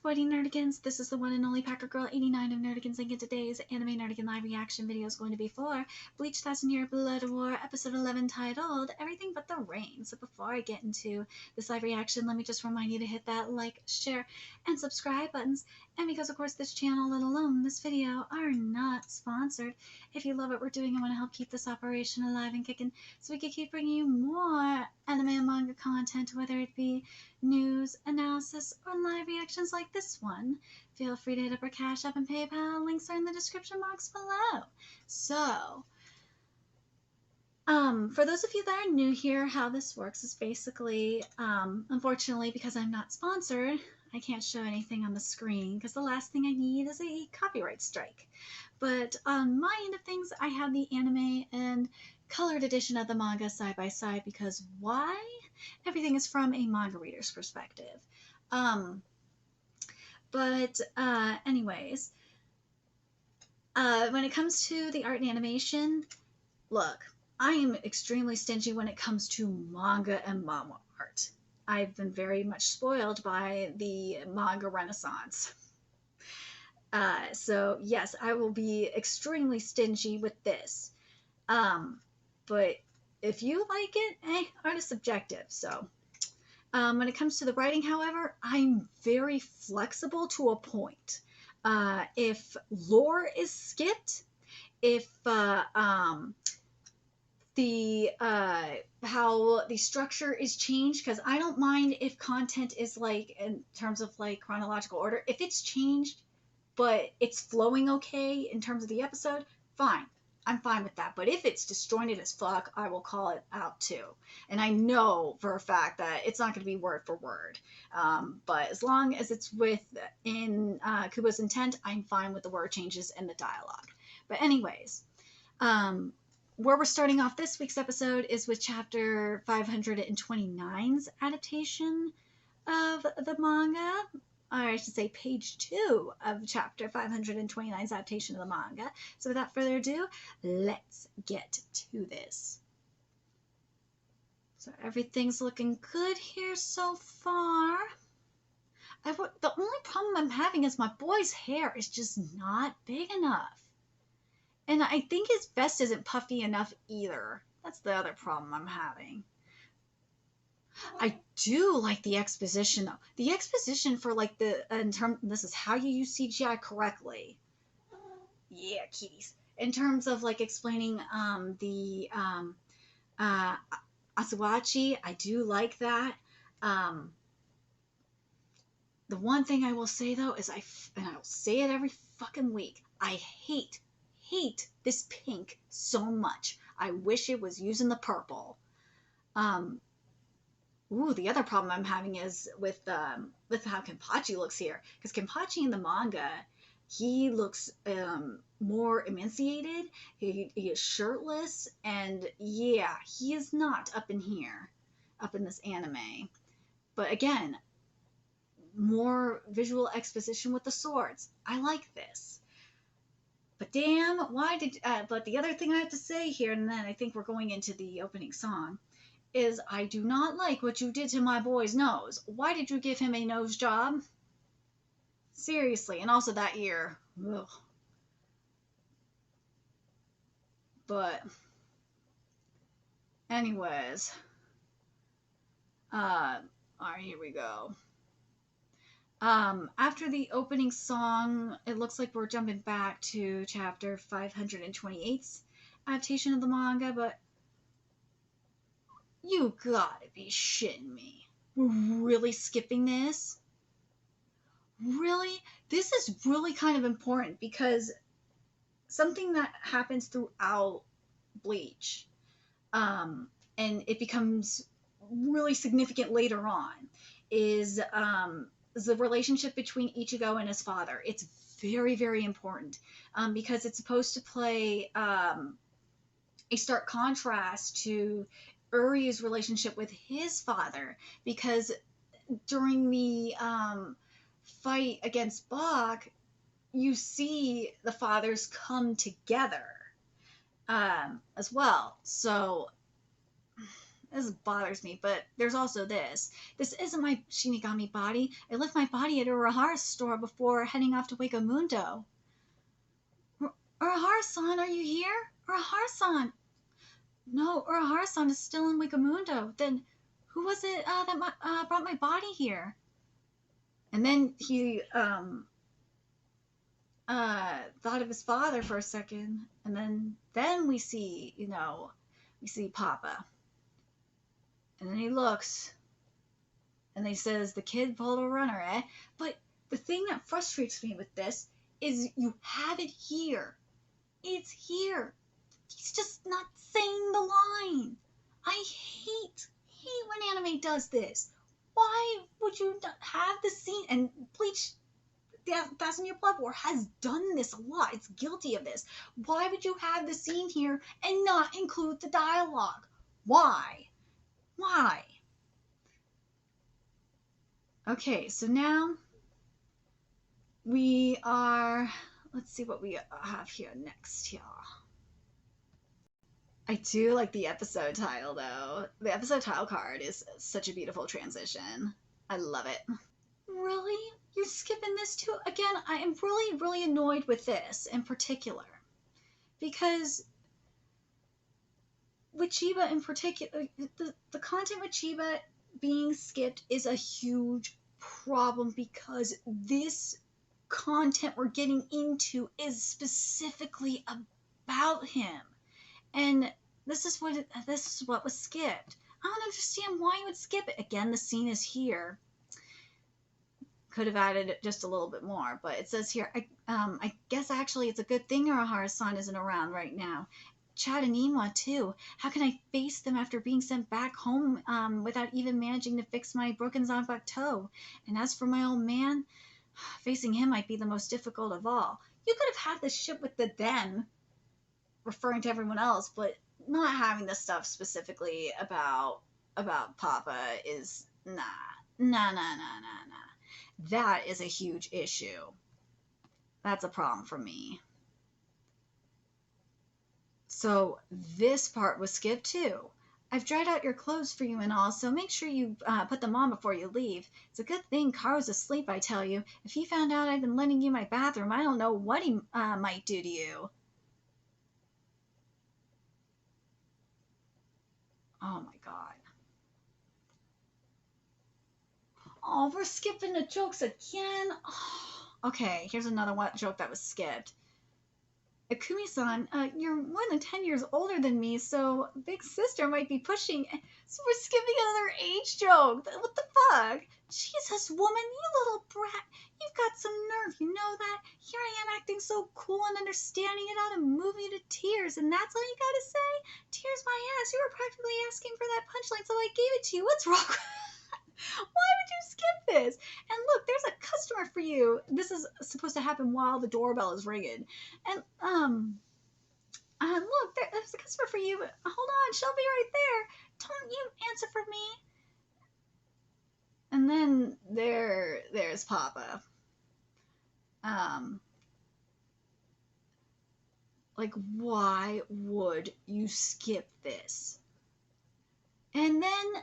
Avoiding Nerdigans, this is the one and only Packer Girl 89 of Nerdigans, and today's anime Nerdigan live reaction video is going to be for Bleach 1000-Year Blood War episode 11 titled Everything But the Rain. So before I get into this live reaction, let me just remind you to hit that like, share, and subscribe buttons. And because of course this channel, let alone this video, are not sponsored, if you love what we're doing and want to help keep this operation alive and kicking so we can keep bringing you more anime and manga content, whether it be news, analysis, or live reactions like this one, feel free to hit up our Cash App and PayPal. Links are in the description box below. So, for those of you that are new here, how this works is basically, unfortunately, because I'm not sponsored, I can't show anything on the screen because the last thing I need is a copyright strike. But on my end of things, I have the anime and colored edition of the manga side by side because why? Everything is from a manga reader's perspective. Anyways, when it comes to the art and animation, look, I am extremely stingy when it comes to manga and manga art. I've been very much spoiled by the manga renaissance. So yes, I will be extremely stingy with this. But if you like it, art is subjective. So when it comes to the writing, however, I'm very flexible to a point. If lore is skipped, if how the structure is changed, because I don't mind if content is like in terms of like chronological order, if it's changed but it's flowing okay in terms of the episode, fine. I'm fine with that. But if it's disjointed as fuck, I will call it out too. And I know for a fact that it's not going to be word for word. But as long as it's within Kubo's intent, I'm fine with the word changes and the dialogue. But anyways, where we're starting off this week's episode is with chapter 529's adaptation of the manga. Or I should say page 2 of chapter 529's adaptation of the manga. So without further ado, let's get to this. So everything's looking good here so far. The only problem I'm having is my boy's hair is just not big enough. And I think his vest isn't puffy enough either. That's the other problem I'm having. I do like the exposition though. The exposition for like this is how you use CGI correctly. Yeah, kitties. In terms of like explaining the Asuwachi, I do like that. The one thing I will say though is and I'll say it every fucking week, I hate this pink so much. I wish it was using the purple. Ooh, the other problem I'm having is with how Kenpachi looks here. Because Kenpachi in the manga, he looks more emaciated. He is shirtless. And yeah, he is not up in here, up in this anime. But again, more visual exposition with the swords. I like this. But damn, but the other thing I have to say here, and then I think we're going into the opening song, is I do not like what you did to my boy's nose. Why did you give him a nose job? Seriously, and also that ear. Ugh. But anyways, alright, here we go. After the opening song, it looks like we're jumping back to chapter 528's adaptation of the manga, but you gotta be shitting me. We're really skipping this? Really? This is really kind of important because something that happens throughout Bleach, and it becomes really significant later on, is the relationship between Ichigo and his father. It's very, very important because it's supposed to play a stark contrast to Uri's relationship with his father, because during the fight against Bach, you see the fathers come together as well. So This bothers me, but there's also this. This isn't my Shinigami body. I left my body at Urahara's store before heading off to Wakamundo. Urahara-san, are you here? Urahara-san! No, Urahara-san is still in Wakamundo. Then who was it that brought my body here? And then he thought of his father for a second, and then we see, we see Papa. And then he looks, and he says, the kid pulled a runner, eh? But the thing that frustrates me with this is you have it here. It's here. He's just not saying the line. I hate when anime does this. Why would you not have the scene? And Bleach, Thousand Year Blood War has done this a lot. It's guilty of this. Why would you have the scene here and not include the dialogue? Why? Why? Okay, so now we are, let's see what we have here next, y'all. I do like the episode title, though. The episode title card is such a beautiful transition. I love it. Really? You're skipping this too? Again, I am really, really annoyed with this in particular. Because with Chiba in particular, the content with Chiba being skipped is a huge problem because this content we're getting into is specifically about him. And this is what was skipped. I don't understand why you would skip it. Again, the scene is here. Could have added just a little bit more, but it says here, I guess actually it's a good thing Urahara-san isn't around right now. Chad and Iwa too. How can I face them after being sent back home without even managing to fix my broken Zanpakuto toe? And as for my old man, facing him might be the most difficult of all. You could have had this shit with the them, referring to everyone else, but not having this stuff specifically about Papa is nah. That is a huge issue. That's a problem for me. So this part was skipped too. I've dried out your clothes for you and all, so make sure you put them on before you leave. It's a good thing Karo's asleep, I tell you. If he found out I've been lending you my bathroom, I don't know what he might do to you. Oh my god. Oh, we're skipping the jokes again. Oh. Okay, here's another joke that was skipped. Akumi-san, you're more than 10 years older than me, so big sister might be pushing. So we're skipping another age joke. What the fuck? Jesus, woman, you little brat. You've got some nerve, you know that? Here I am acting so cool and understanding it ought to move you to tears, and that's all you gotta say? Tears my ass. You were practically asking for that punchline, so I gave it to you. What's wrong? Why would you skip this? And look, there's a customer for you. This is supposed to happen while the doorbell is ringing. And look, there's a customer for you. Hold on, she'll be right there. Don't you answer for me. And then there's Papa. Like, why would you skip this? And then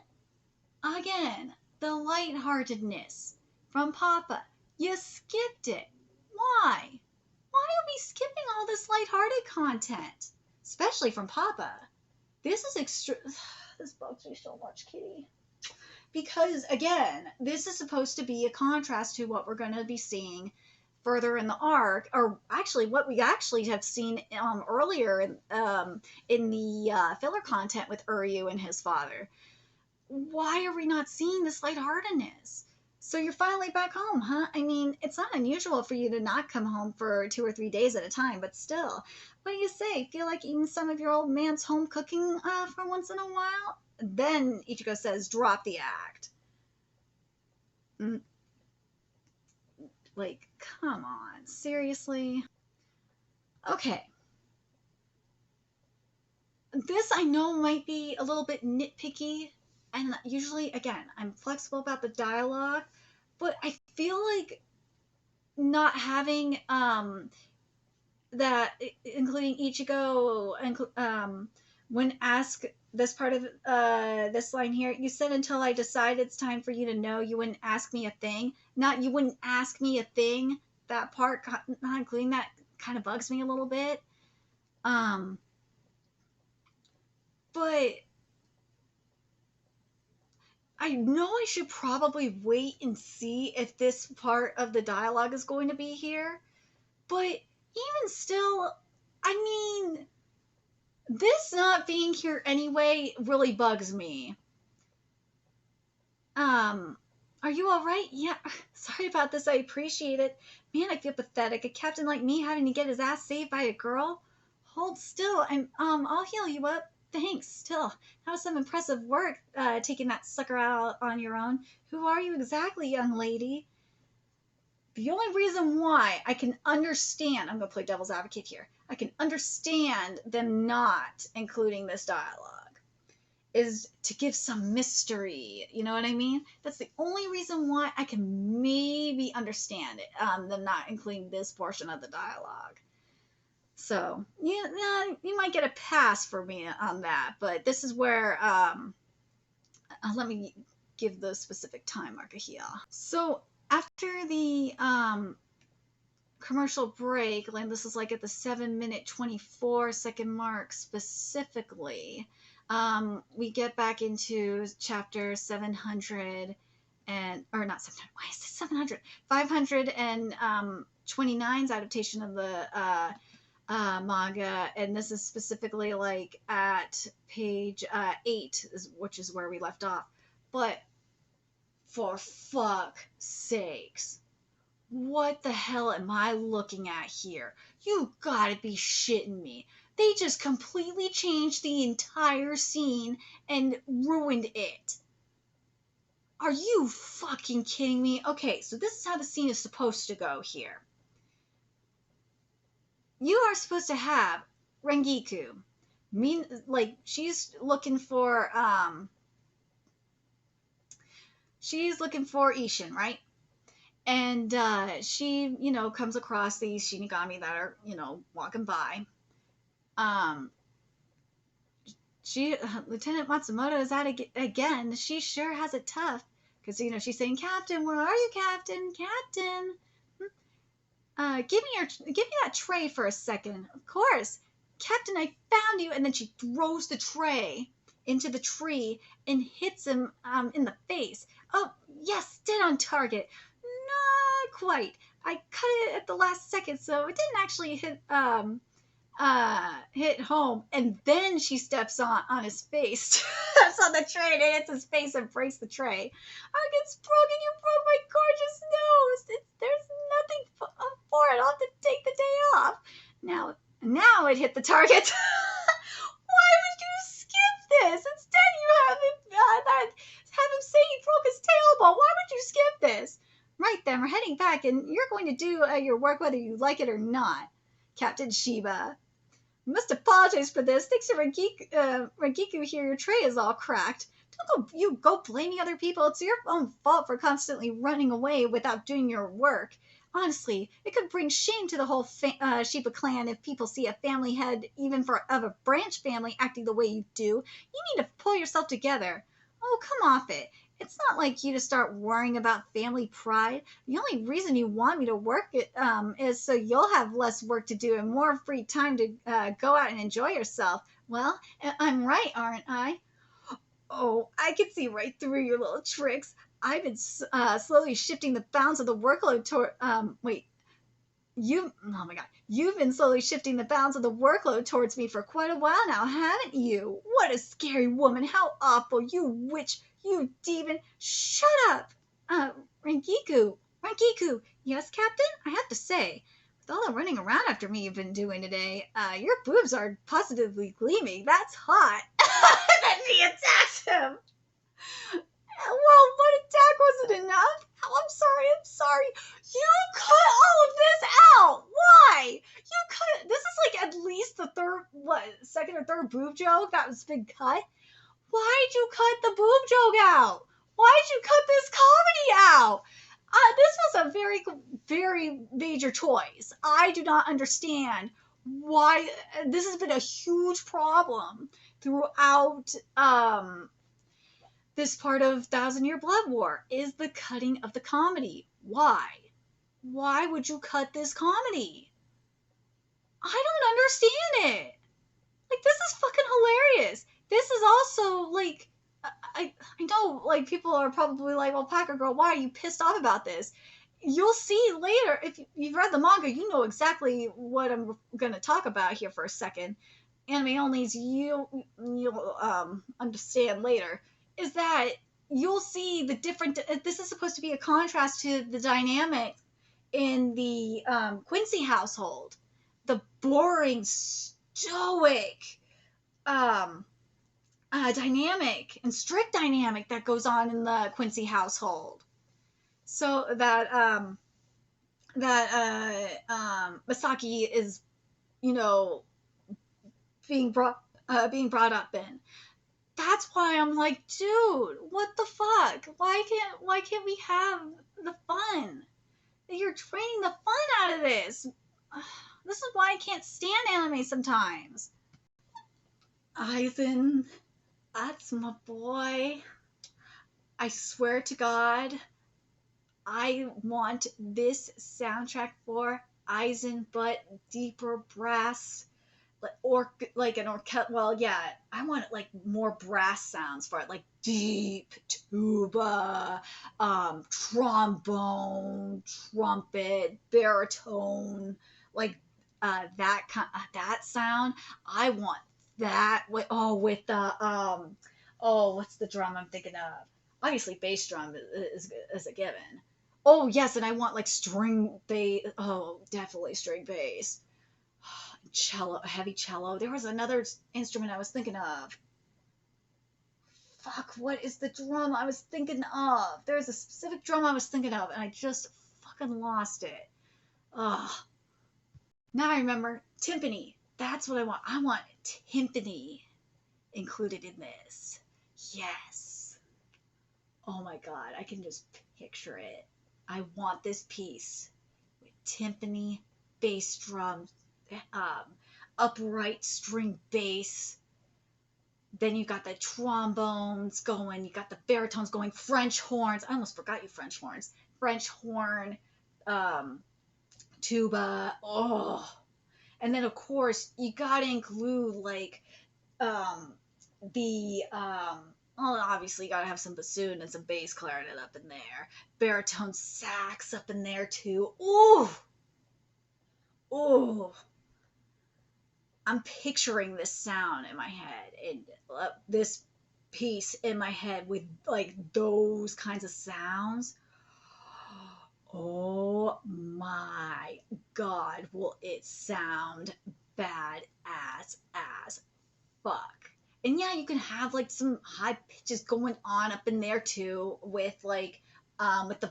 again, the lightheartedness from Papa. You skipped it. Why? Why are we skipping all this lighthearted content? Especially from Papa. This is This bugs me so much, Kitty. Because, again, this is supposed to be a contrast to what we're going to be seeing further in the arc, or actually what we actually have seen earlier in the filler content with Uryu and his father. Why are we not seeing this lightheartedness? So you're finally back home, huh? I mean, it's not unusual for you to not come home for 2 or 3 days at a time, but still. What do you say? Feel like eating some of your old man's home cooking for once in a while? Then Ichigo says, drop the act. Like, come on. Seriously? Okay. This I know might be a little bit nitpicky. And usually, again, I'm flexible about the dialogue, but I feel like not having that, including Ichigo, and When asked this part of this line here, you said until I decide it's time for you to know, you wouldn't ask me a thing. Not you wouldn't ask me a thing. That part, not including that, kind of bugs me a little bit. Um, but I know I should probably wait and see if this part of the dialogue is going to be here. But even still, I mean, this not being here anyway really bugs me. Um, are you all right? Yeah. Sorry about this. I appreciate it. Man, I feel pathetic. A captain like me having to get his ass saved by a girl. Hold still. I'll heal you up. Thanks. Still, that was some impressive work, taking that sucker out on your own. Who are you exactly, young lady? The only reason why I can understand, I'm going to play devil's advocate here, I can understand them not including this dialogue is to give some mystery. You know what I mean? That's the only reason why I can maybe understand it, them not including this portion of the dialogue. So you might get a pass for me on that, but this is where let me give the specific time marker here. So after the commercial break, and this is like at the 7-minute 24-second mark specifically, we get back into chapter 700 or not 700, why is it 700? 529's adaptation of the manga, and this is specifically like at page 8, which is where we left off. But for fuck's sakes, what the hell am I looking at here? You gotta be shitting me. They just completely changed the entire scene and ruined it. Are you fucking kidding me? Okay, so this is how the scene is supposed to go here. You are supposed to have Rengiku. She's looking for ISSHIN, right? And she, comes across these Shinigami that are, walking by. Lieutenant Matsumoto is at it again. She sure has it tough because she's saying, "Captain, where are you, Captain? Captain, give me that tray for a second." Of course, Captain, I found you. And then she throws the tray into the tree and hits him in the face. Oh yes, dead on target. Not quite. I cut it at the last second, so it didn't actually hit home. And then she steps on his face, steps on the tray, and it hits his face and breaks the tray. Oh, it gets broken. You broke my gorgeous nose. There's nothing for it. I'll have to take the day off. Now it hit the target. Why would you skip this? Instead, you have him say he broke his tailbone. Why would you skip this? Right then, we're heading back, and you're going to do your work whether you like it or not. Captain Shiba. I must apologize for this. Thanks to Rengiku here, your tray is all cracked. Don't go blaming other people. It's your own fault for constantly running away without doing your work. Honestly, it could bring shame to the whole Shiba clan if people see a family head, even of a branch family, acting the way you do. You need to pull yourself together. Oh, come off it. It's not like you to start worrying about family pride. The only reason you want me to work is so you'll have less work to do and more free time to go out and enjoy yourself. Well, I'm right, aren't I? Oh, I can see right through your little tricks. I've been slowly shifting the bounds of the workload toward. Oh my god, you've been slowly shifting the bounds of the workload towards me for quite a while now, haven't you? What a scary woman! How awful! You witch! You demon! Shut up! Rengiku! Yes, Captain? I have to say, with all the running around after me you've been doing today, your boobs are positively gleaming. That's hot. Then she attacks him. Well, one attack wasn't enough. Oh, I'm sorry. You cut all of this out. Why? You cut. This is like at least the second or third boob joke that was been cut. Why'd you cut the boob joke out? Why'd you cut this comedy out? This was a very, very major choice. I do not understand why this has been a huge problem. throughout this part of Thousand Year Blood War is the cutting of the comedy. Why? Why would you cut this comedy? I don't understand it. Like, this is fucking hilarious. This is also like, I know, like, people are probably like, well, Packer Girl, why are you pissed off about this? You'll see later, if you've read the manga, you know exactly what I'm going to talk about here for a second. Anime onlys, you'll understand later, is that you'll see the different, this is supposed to be a contrast to the dynamic in the Quincy household. The boring, stoic, dynamic and strict dynamic that goes on in the Quincy household. So that Masaki is, you know, being brought up in. That's why I'm like, dude, what the fuck? Why can't we have the fun? You're draining the fun out of this. This is why I can't stand anime sometimes. Aizen, that's my boy. I swear to God, I want this soundtrack for Aizen, but deeper brass, or like an orchestra. Well, yeah, I want like more brass sounds for it, like deep tuba, trombone, trumpet, baritone, like that sound. I want that with what's the drum I'm thinking of? Obviously, bass drum is a given. Oh yes, and I want like string bass. Oh, definitely string bass. Cello, heavy cello. There was another instrument I was thinking of. Fuck, what is the drum I was thinking of? There's a specific drum I was thinking of, and I just fucking lost it. Ugh. Now I remember. Timpani. That's what I want. I want timpani included in this. Yes. Oh my god, I can just picture it. I want this piece with timpani, bass drums, upright string bass. Then you got the trombones going, you got the baritones going, French horns. I almost forgot you French horns. French horn, tuba. Oh, and then of course you gotta include like the well, obviously you gotta have some bassoon and some bass clarinet up in there, baritone sax up in there too. Ooh, ooh. I'm picturing this sound in my head, and this piece in my head with like those kinds of sounds. Oh my god, will it sound bad as fuck. And yeah, you can have like some high pitches going on up in there too, with the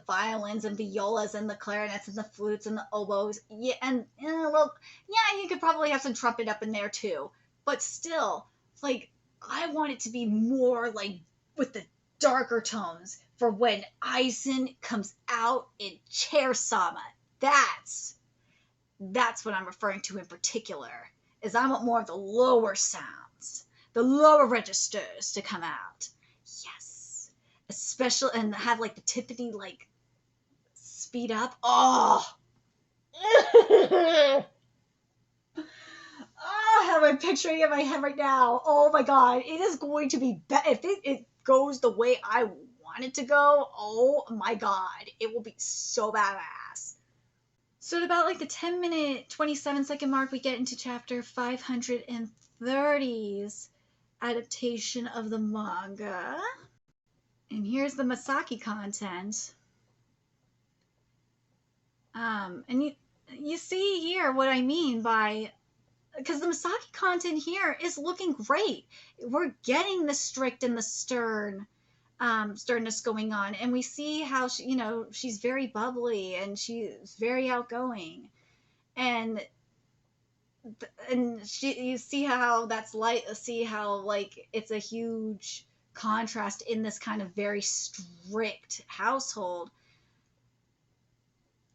violins and violas and the clarinets and the flutes and the oboes. Yeah, and well, yeah, you could probably have some trumpet up in there too. But still, like, I want it to be more like with the darker tones for when Aizen comes out in Chair Sama. That's what I'm referring to in particular. Is I want more of the lower sounds, the lower registers to come out. Yes, especially and have like the timpani like speed up. Oh, oh, I have my picturing in my head right now. Oh my god, it is going to be if it goes the way I want it to go. Oh my god, it will be so badass. So at about like the 10-minute, 27-second mark, we get into chapter 530's adaptation of the manga. And here's the Masaki content. And you see here what I mean by, because the Masaki content here is looking great. We're getting the strict and the sternness going on, and we see how she's very bubbly and she's very outgoing, and you see how that's like it's a huge contrast in this kind of very strict household.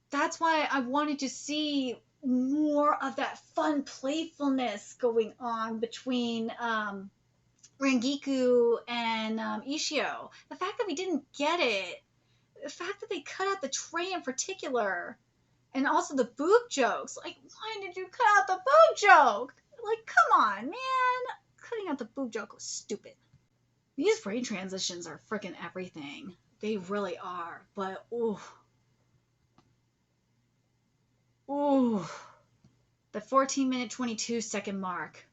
That's why I wanted to see more of that fun playfulness going on between Rangiku and Ishio. The fact that we didn't get it, the fact that they cut out the train in particular, and also the boob jokes. Like, why did you cut out the boob joke? Like, come on, man. Cutting out the boob joke was stupid. These brain transitions are freaking everything. They really are. But, ooh. Ooh. The 14-minute 22-second mark.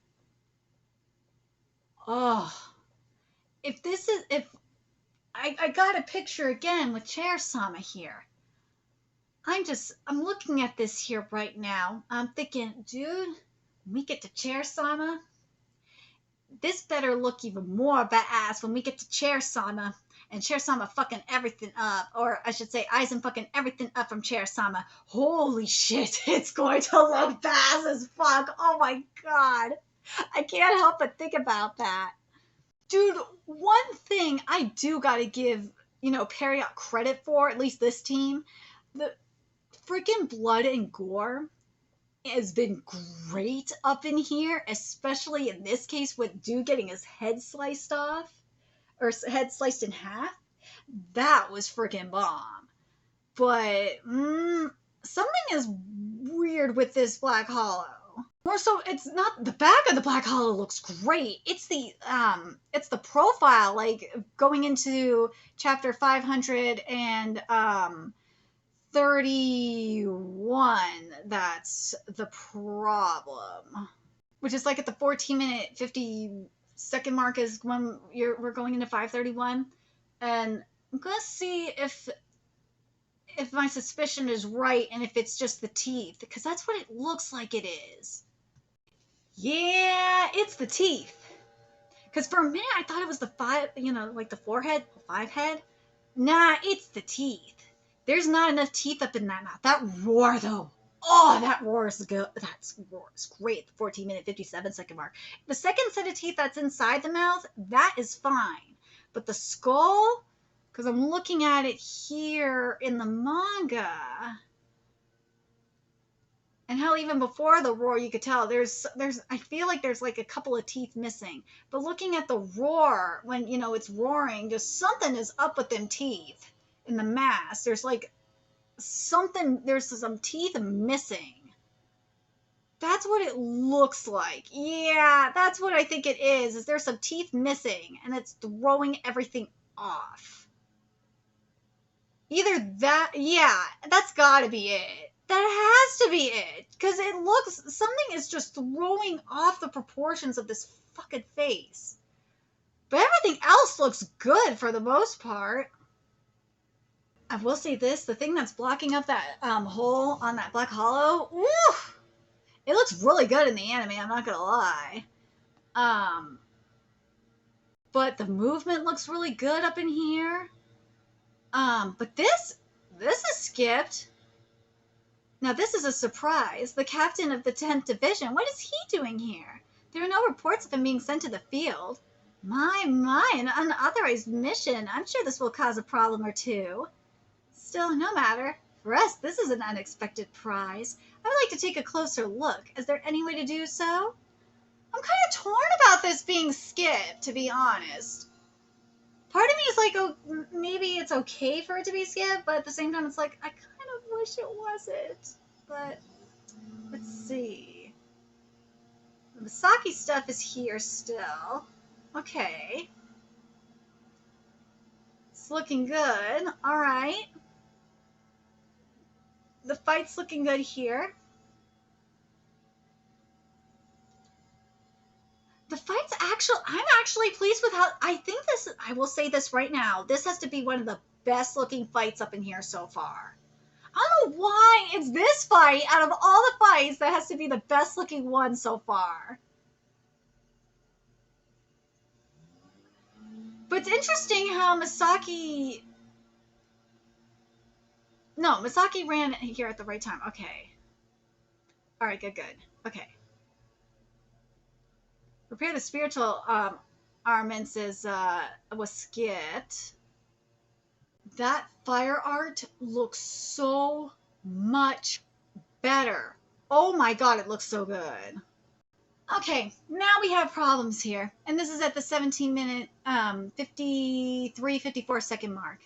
Oh. If I got a picture again with Chair-sama here. I'm looking at this here right now. I'm thinking, dude, when we get to Chair-sama, this better look even more badass when we get to Chair-sama. And Chair-sama fucking everything up. Or I should say, Aizen fucking everything up from Chair-sama. Holy shit, it's going to look badass as fuck. Oh my god. I can't help but think about that. Dude, one thing I do gotta give, Period credit for, at least this team, the freaking blood and gore has been great up in here, especially in this case with dude getting his head sliced off, or head sliced in half. That was freaking bomb. But something is weird with this Black Hollow. More so, it's not the back of the Black Hollow looks great. It's the profile, like going into chapter 531. That's the problem. Which is like at the 14-minute 50-second mark is when we're going into 531, and I'm gonna see if my suspicion is right and if it's just the teeth, because that's what it looks like it is. Yeah, it's the teeth. Because for a minute I thought it was the like the forehead, five head. Nah, it's the teeth. There's not enough teeth up in that mouth. That roar, though. Oh, that roar is good. That roar is great. The 14-minute 57-second mark. The second set of teeth that's inside the mouth, that is fine. But the skull, because I'm looking at it here in the manga. And hell, even before the roar, you could tell I feel like there's like a couple of teeth missing. But looking at the roar, when, it's roaring, just something is up with them teeth in the mask. There's like there's some teeth missing. That's what it looks like. Yeah, that's what I think it is there's some teeth missing, and it's throwing everything off. Either that, yeah, that's gotta be it. That has to be it. Because it looks, something is just throwing off the proportions of this fucking face. But everything else looks good for the most part. I will say this, the thing that's blocking up that hole on that Black Hollow, ooh, it looks really good in the anime, I'm not gonna lie. But the movement looks really good up in here. But this is skipped. Now this is a surprise. The captain of the 10th Division, what is he doing here? There are no reports of him being sent to the field. My, an unauthorized mission. I'm sure this will cause a problem or two. Still, no matter. For us, this is an unexpected prize. I would like to take a closer look. Is there any way to do so? I'm kind of torn about this being skipped, to be honest. Part of me is like, oh, maybe it's okay for it to be skipped, but at the same time, it's like, I kind of wish it wasn't. But, let's see. The MASAKI stuff is here still. Okay. It's looking good. Alright. The fight's looking good here. The fight's I'm actually pleased with how, I will say this right now, this has to be one of the best looking fights up in here so far. I don't know why it's this fight, out of all the fights, that has to be the best looking one so far. But it's interesting how Masaki ran here at the right time. Okay. Alright, good. Okay. Repair the spiritual armaments was skipped. That fire art looks so much better. Oh my god, it looks so good. Okay, now we have problems here. And this is at the 17-minute, 53-54 second mark.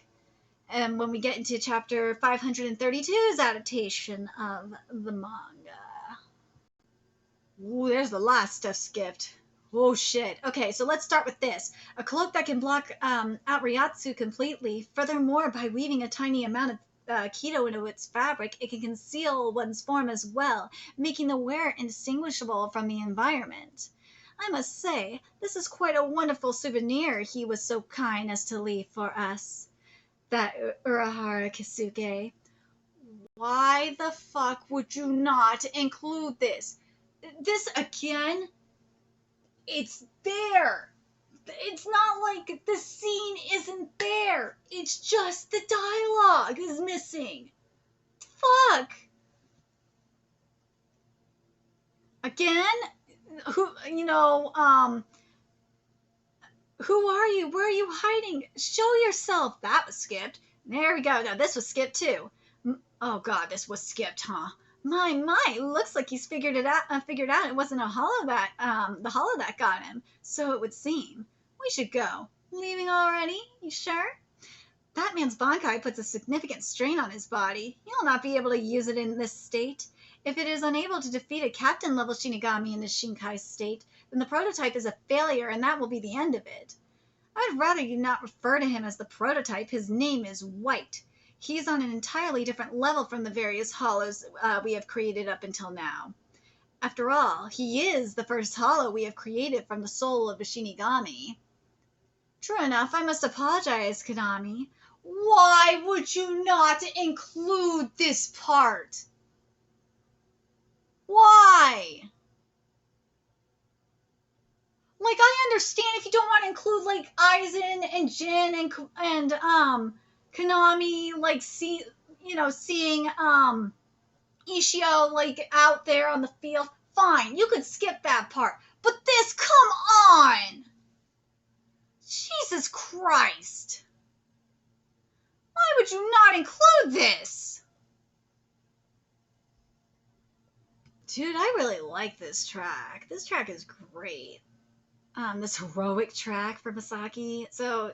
And when we get into chapter 532's adaptation of the manga. Ooh, there's a lot of stuff skipped. Oh shit. Okay, so let's start with this. A cloak that can block out Ryatsu completely. Furthermore, by weaving a tiny amount of keto into its fabric, it can conceal one's form as well, making the wearer indistinguishable from the environment. I must say, this is quite a wonderful souvenir he was so kind as to leave for us. That Urahara Kisuke. Why the fuck would you not include this? This again? It's there. It's not like the scene isn't there. It's just the dialogue is missing. Fuck. Again? Who, who are you? Where are you hiding? Show yourself. That was skipped. There we go. Now this was skipped too. Oh god, this was skipped, huh? My, looks like he's figured out it wasn't a hollow that, the hollow that got him. So it would seem. We should go. Leaving already? You sure? That man's Bankai puts a significant strain on his body. He'll not be able to use it in this state. If it is unable to defeat a captain-level Shinigami in the Shinkai state, then the prototype is a failure and that will be the end of it. I'd rather you not refer to him as the prototype. His name is White. He's on an entirely different level from the various hollows we have created up until now. After all, he is the first hollow we have created from the soul of a Shinigami. True enough, I must apologize, Konami. Why would you not include this part? Why? Like, I understand if you don't want to include, like, Aizen and Jin and Konami, like, seeing, Ishio, like, out there on the field. Fine, you could skip that part. But this, come on! Jesus Christ. Why would you not include this? Dude, I really like this track. This track is great. This heroic track for Masaki. So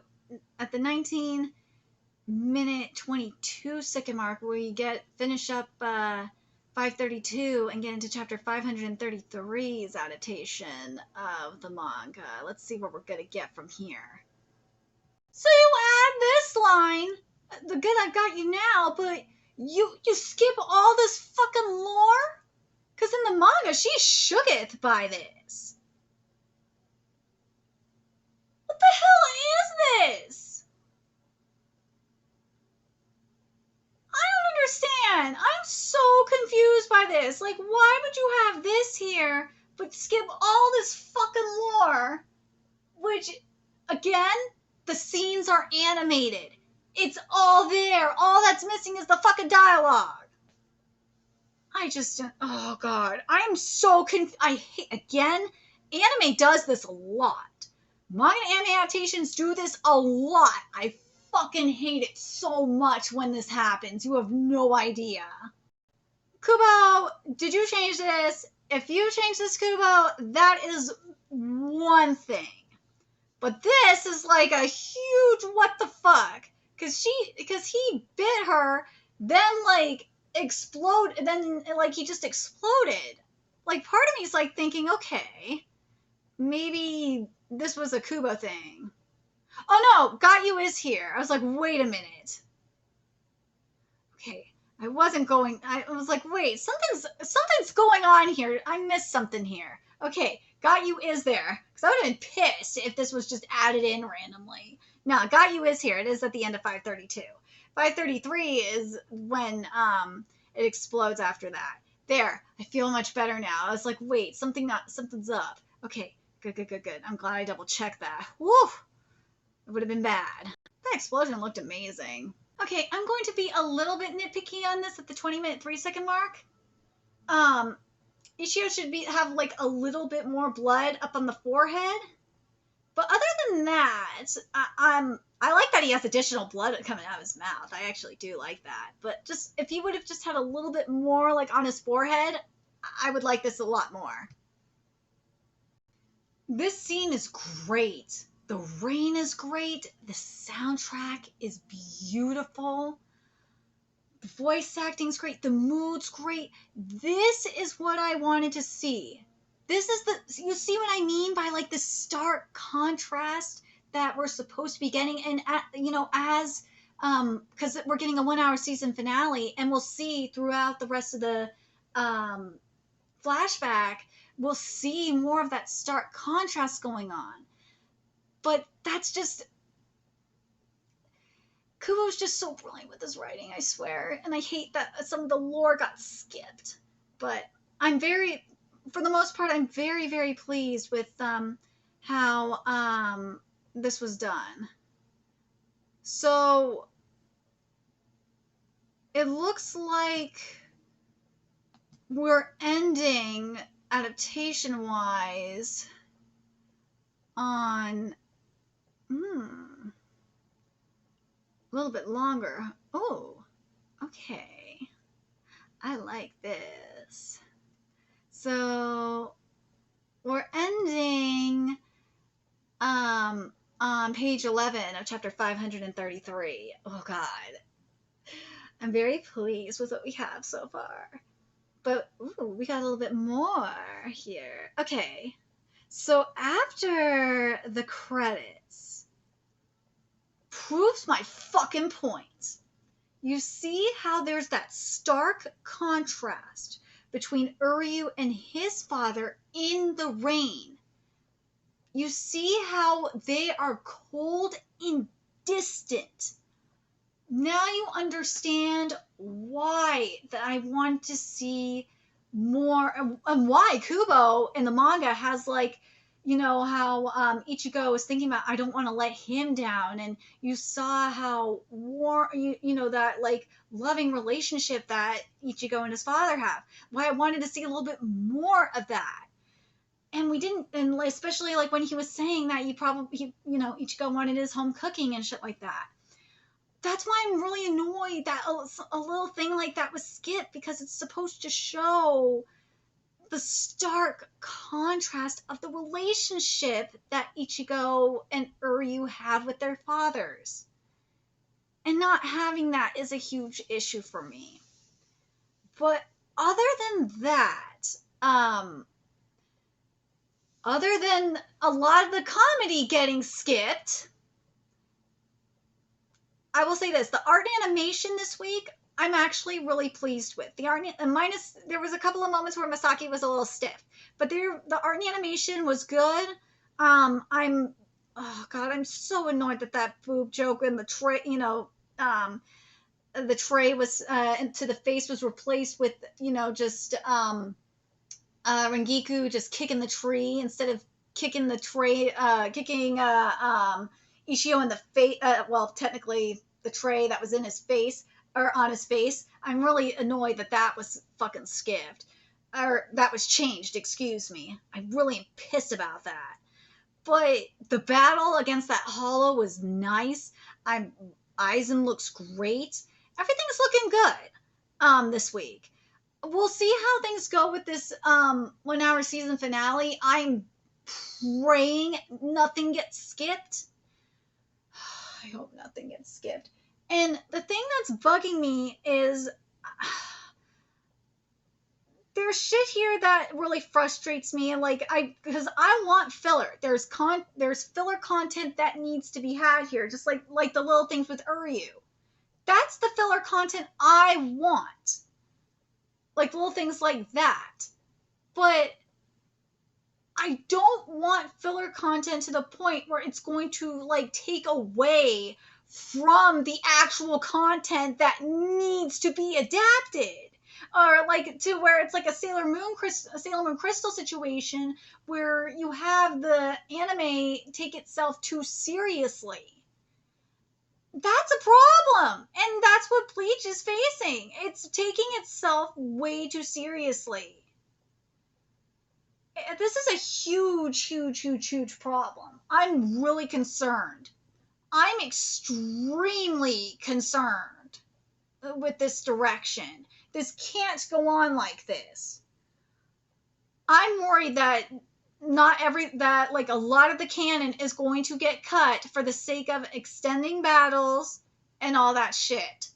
at the 19-minute 22-second mark, we finish up 532 and get into chapter 533's adaptation of the manga. Let's see what we're gonna get from here. So you add this line, the good I've got you now, but you skip all this fucking lore? Because in the manga, she's shooketh by this. What the hell is this? I don't understand. I'm so confused by this. Like, why would you have this here, but skip all this fucking lore? Which, again, the scenes are animated. It's all there. All that's missing is the fucking dialogue. I just, oh god. I'm so confused. I hate, again, anime does this a lot. Manga anime adaptations do this a lot. I fucking hate it so much when this happens. You have no idea. Kubo, did you change this? If you change this, Kubo, that is one thing. But this is like a huge what the fuck. Because he bit her, then like explode, then like he just exploded. Like part of me is like thinking, okay, maybe this was a Kubo thing. Oh no, Got You is here. I was like, wait a minute. Okay, I was like, wait, something's going on here. I missed something here. Okay, Got You is there. Because I would have been pissed if this was just added in randomly. No, Got You is here. It is at the end of 532. 533 is when it explodes after that. There, I feel much better now. I was like, wait, something's up. Okay, good. I'm glad I double checked that. Woo! It would have been bad. That explosion looked amazing. Okay, I'm going to be a little bit nitpicky on this at the 20-minute 3-second mark. Ishio should have like a little bit more blood up on the forehead. But other than that, I like that he has additional blood coming out of his mouth. I actually do like that. But just if he would have just had a little bit more like on his forehead, I would like this a lot more. This scene is great. The rain is great. The soundtrack is beautiful. The voice acting's great. The mood's great. This is what I wanted to see. This is you see what I mean by like the stark contrast that we're supposed to be getting, and as because we're getting a 1 hour season finale, and we'll see throughout the rest of the flashback, we'll see more of that stark contrast going on. But that's just, Kubo's just so brilliant with his writing, I swear. And I hate that some of the lore got skipped. But for the most part, I'm very, very pleased with how this was done. So it looks like we're ending adaptation-wise on a little bit longer. Oh, okay. I like this. So we're ending on page 11 of chapter 533. Oh God. I'm very pleased with what we have so far. But ooh, we got a little bit more here. Okay. So after the credits proves my fucking point. You see how there's that stark contrast between Uryu and his father in the rain. You see how they are cold and distant. Now you understand why that I want to see more, and why Kubo in the manga has like, how Ichigo is thinking about, I don't want to let him down, and you saw how that like loving relationship that Ichigo and his father have. Why I wanted to see a little bit more of that. And we didn't, and especially like when he was saying that Ichigo wanted his home cooking and shit like that. That's why I'm really annoyed that a little thing like that was skipped, because it's supposed to show the stark contrast of the relationship that Ichigo and Uryu have with their fathers. And not having that is a huge issue for me. But other than that, other than a lot of the comedy getting skipped, I will say this: the art and animation this week, I'm actually really pleased with. The art, minus there was a couple of moments where Masaki was a little stiff, but the art and animation was good. I'm so annoyed that boob joke in the tray, the tray was to the face was replaced with just Rengiku just kicking the tree instead of kicking the tray, kicking Ishio in the face. Well, technically the tray that was in his face or on his face. I'm really annoyed that was fucking skipped, or that was changed. Excuse me. I'm really pissed about that. But the battle against that hollow was nice. Aizen looks great. Everything's looking good this week. We'll see how things go with this 1 hour season finale. I'm praying nothing gets skipped. I hope nothing gets skipped. And the thing that's bugging me is there's shit here that really frustrates me, and because I want filler. There's filler content that needs to be had here, just like the little things with Uryu. That's the filler content I want. Like little things like that. But I don't want filler content to the point where it's going to take away from the actual content that needs to be adapted. Or to where it's like a Sailor Moon Crystal situation where you have the anime take itself too seriously. That's a problem, and that's what Bleach is facing. It's taking itself way too seriously. This is a huge problem. I'm really concerned. I'm extremely concerned with this direction. This can't go on like this. I'm worried that like a lot of the canon is going to get cut for the sake of extending battles and all that shit.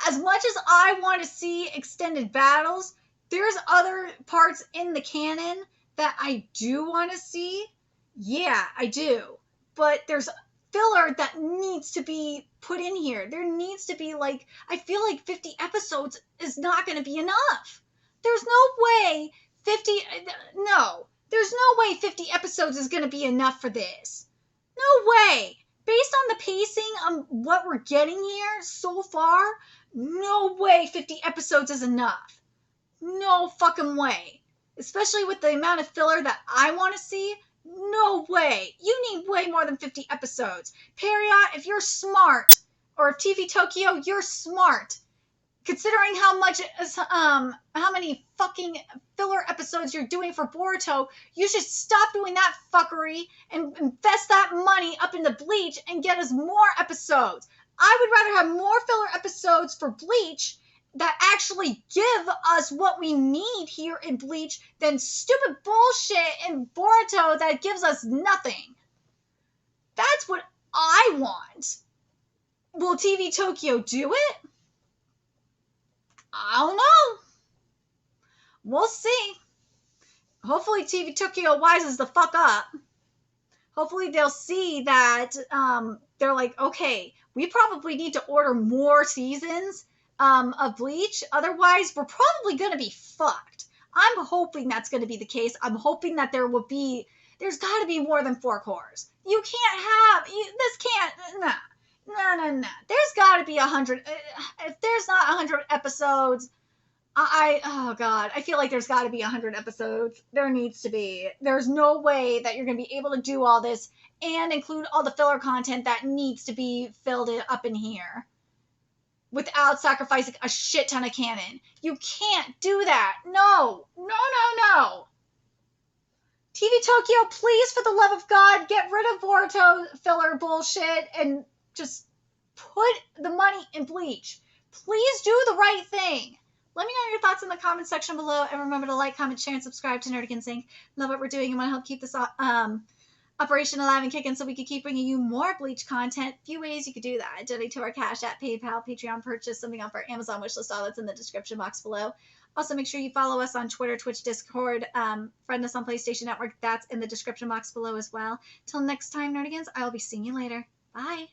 As much as I want to see extended battles, there's other parts in the canon that I do want to see. Yeah, I do. But there's filler that needs to be put in here. There needs to be I feel like 50 episodes is not going to be enough. There's no way 50 no. There's no way 50 episodes is going to be enough for this. No way. Based on the pacing on what we're getting here so far, no way 50 episodes is enough. No fucking way. Especially with the amount of filler that I want to see. No way. You need way more than 50 episodes. Period, if you're smart, or if TV Tokyo, you're smart, considering how many fucking filler episodes you're doing for Boruto, you should stop doing that fuckery and invest that money up into Bleach and get us more episodes. I would rather have more filler episodes for Bleach that actually give us what we need here in Bleach than stupid bullshit in Boruto that gives us nothing. That's what I want. Will TV Tokyo do it? I don't know. We'll see. Hopefully TV Tokyo wises the fuck up. Hopefully they'll see that they're like, okay, we probably need to order more seasons of Bleach. Otherwise, we're probably going to be fucked. I'm hoping that's going to be the case. I'm hoping that there's got to be more than 4 cores. You can't no. There's got to be 100. If there's not 100 episodes, oh God, I feel like there's got to be 100 episodes. There needs to be. There's no way that you're going to be able to do all this and include all the filler content that needs to be filled up in here without sacrificing a shit ton of canon. You can't do that. No. TV Tokyo, please, for the love of God, get rid of Boruto filler bullshit and just put the money in Bleach. Please do the right thing. Let me know your thoughts in the comment section below, and remember to like, comment, share, and subscribe to Nerdigans Inc. Love what we're doing and want to help keep this operation alive and kicking so we can keep bringing you more Bleach content. Few ways you could do that. Donate to our Cash App, PayPal, Patreon, purchase something off our Amazon wishlist. All that's in the description box below. Also, make sure you follow us on Twitter, Twitch, Discord, friend us on PlayStation Network. That's in the description box below as well. Till next time, Nerdigans, I will be seeing you later. Bye.